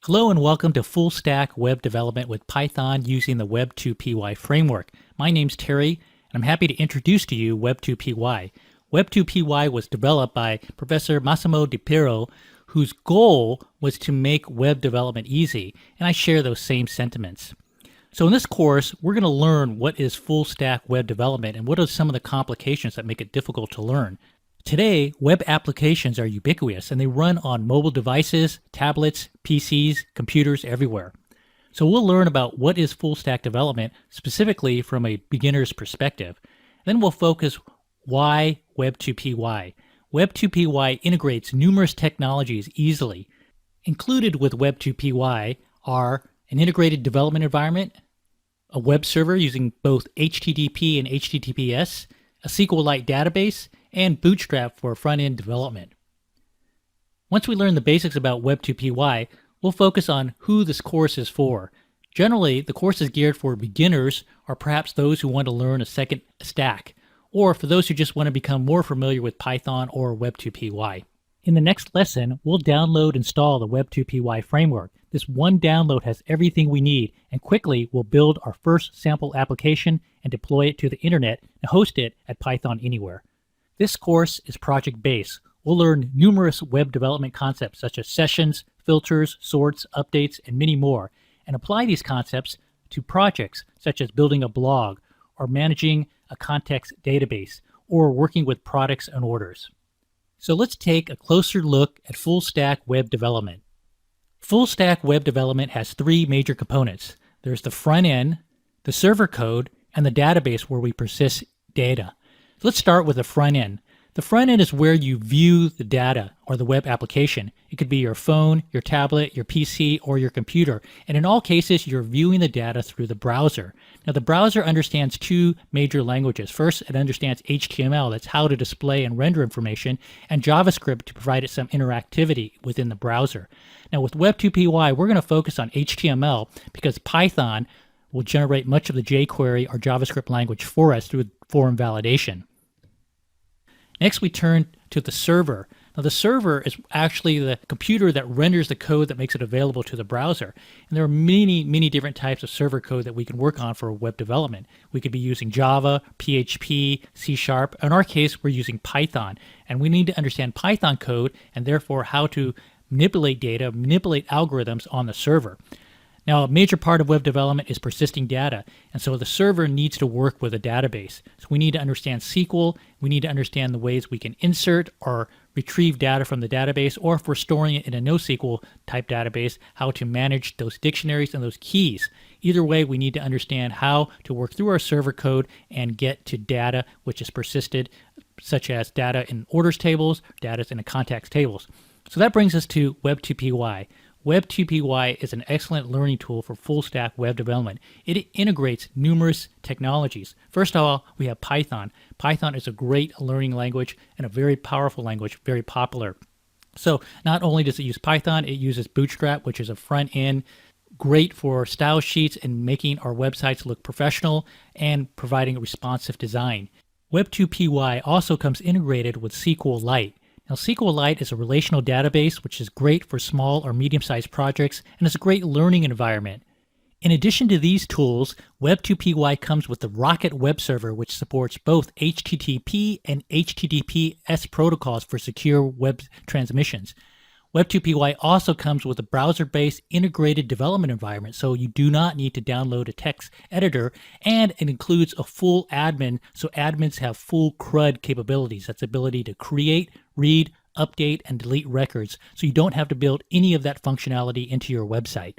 Hello and welcome to FullStack Web Development with Python using the Web2PY framework. My name's Terry, and I'm happy to introduce to you Web2PY. Web2PY was developed by Professor Massimo Di Piero, whose goal was to make web development easy, and I share those same sentiments. So in this course, we're going to learn what is full-stack web development and what are some of the complications that make it difficult to learn. Today, web applications are ubiquitous and they run on mobile devices, tablets, PCs, computers everywhere. So we'll learn about what is full-stack development specifically from a beginner's perspective. Then we'll focus why Web2PY. Web2PY integrates numerous technologies easily. Included with Web2PY are an integrated development environment, a web server using both HTTP and HTTPS, a SQLite database, and Bootstrap for front-end development. Once we learn the basics about Web2PY, we'll focus on who this course is for. Generally, the course is geared for beginners or perhaps those who want to learn a second stack, or for those who just want to become more familiar with Python or Web2PY. In the next lesson, we'll download and install the Web2PY framework. This one download has everything we need, and quickly we'll build our first sample application and deploy it to the internet and host it at Python Anywhere. This course is project-based. We'll learn numerous web development concepts such as sessions, filters, sorts, updates, and many more, and apply these concepts to projects such as building a blog or managing a context database or working with products and orders. So let's take a closer look at full-stack web development. Full-stack web development has three major components. There's the front end, the server code, and the database where we persist data. Let's start with the front end. The front end is where you view the data or the web application. It could be your phone, your tablet, your PC, or your computer. And in all cases, you're viewing the data through the browser. Now, the browser understands two major languages. First, it understands HTML, that's how to display and render information, and JavaScript to provide it some interactivity within the browser. Now, with Web2PY, we're going to focus on HTML because Python will generate much of the jQuery or JavaScript language for us through form validation. Next, we turn to the server. Now, the server is actually the computer that renders the code that makes it available to the browser. And there are many different types of server code that we can work on for web development. We could be using Java, PHP, C#. In our case, we're using Python. And we need to understand Python code and therefore how to manipulate data, manipulate algorithms on the server. Now, a major part of web development is persisting data, and so the server needs to work with a database. So we need to understand SQL, we need to understand the ways we can insert or retrieve data from the database, or if we're storing it in a NoSQL type database, how to manage those dictionaries and those keys. Either way, we need to understand how to work through our server code and get to data which is persisted, such as data in orders tables, data in the context tables. So that brings us to Web2PY. Web2PY is an excellent learning tool for full-stack web development. It integrates numerous technologies. First of all, we have Python. Python is a great learning language and a very powerful language, very popular. So not only does it use Python, it uses Bootstrap, which is a front end, great for style sheets and making our websites look professional and providing a responsive design. Web2PY also comes integrated with SQLite. Now, SQLite is a relational database which is great for small or medium-sized projects and is a great learning environment. In addition to these tools, Web2PY comes with the Rocket web server which supports both HTTP and HTTPS protocols for secure web transmissions. Web2PY also comes with a browser-based integrated development environment, so you do not need to download a text editor, and it includes a full admin, so admins have full CRUD capabilities. That's the ability to create, read, update, and delete records, so you don't have to build any of that functionality into your website.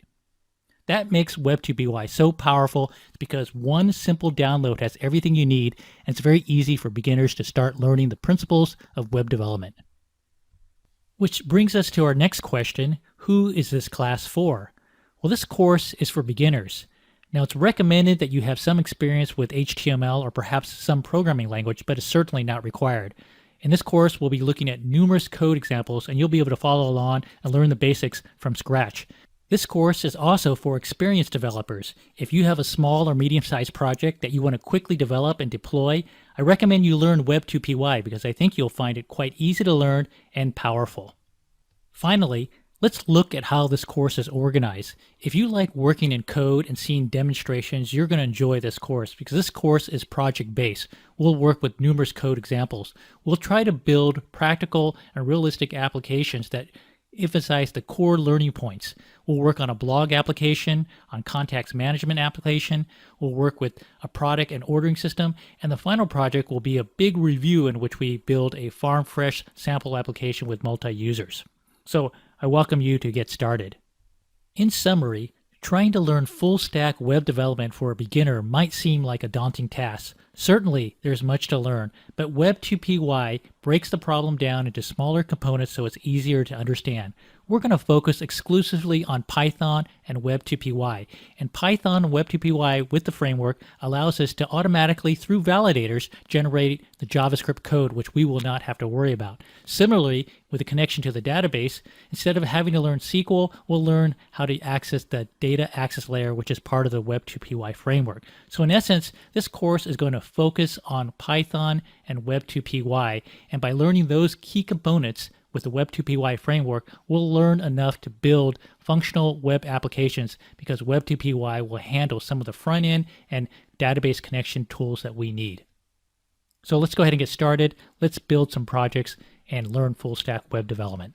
That makes Web2PY so powerful because one simple download has everything you need, and it's very easy for beginners to start learning the principles of web development. Which brings us to our next question, who is this class for? Well, this course is for beginners. Now, it's recommended that you have some experience with HTML or perhaps some programming language, but it's certainly not required. In this course, we'll be looking at numerous code examples, and you'll be able to follow along and learn the basics from scratch. This course is also for experienced developers. If you have a small or medium-sized project that you want to quickly develop and deploy, I recommend you learn Web2PY because I think you'll find it quite easy to learn and powerful. Finally, Let's look at how this course is organized. If you like working in code and seeing demonstrations, you're going to enjoy this course because this course is project-based. We'll work with numerous code examples. We'll try to build practical and realistic applications that emphasize the core learning points. We'll work on a blog application, on contacts management application. We'll work with a product and ordering system. And the final project will be a big review in which we build a farm fresh sample application with multi-users. So I welcome you to get started. In summary, trying to learn full stack web development for a beginner might seem like a daunting task. Certainly, there's much to learn, but Web2PY breaks the problem down into smaller components so it's easier to understand. We're going to focus exclusively on Python and Web2PY. And Python and Web2PY with the framework allows us to automatically, through validators, generate the JavaScript code, which we will not have to worry about. Similarly, with a connection to the database, instead of having to learn SQL, we'll learn how to access the data access layer, which is part of the Web2PY framework. So in essence, this course is going to focus on Python and Web2PY, and by learning those key components with the Web2PY framework, we'll learn enough to build functional web applications because Web2PY will handle some of the front end and database connection tools that we need. So let's go ahead and get started. Let's build some projects and learn full stack web development.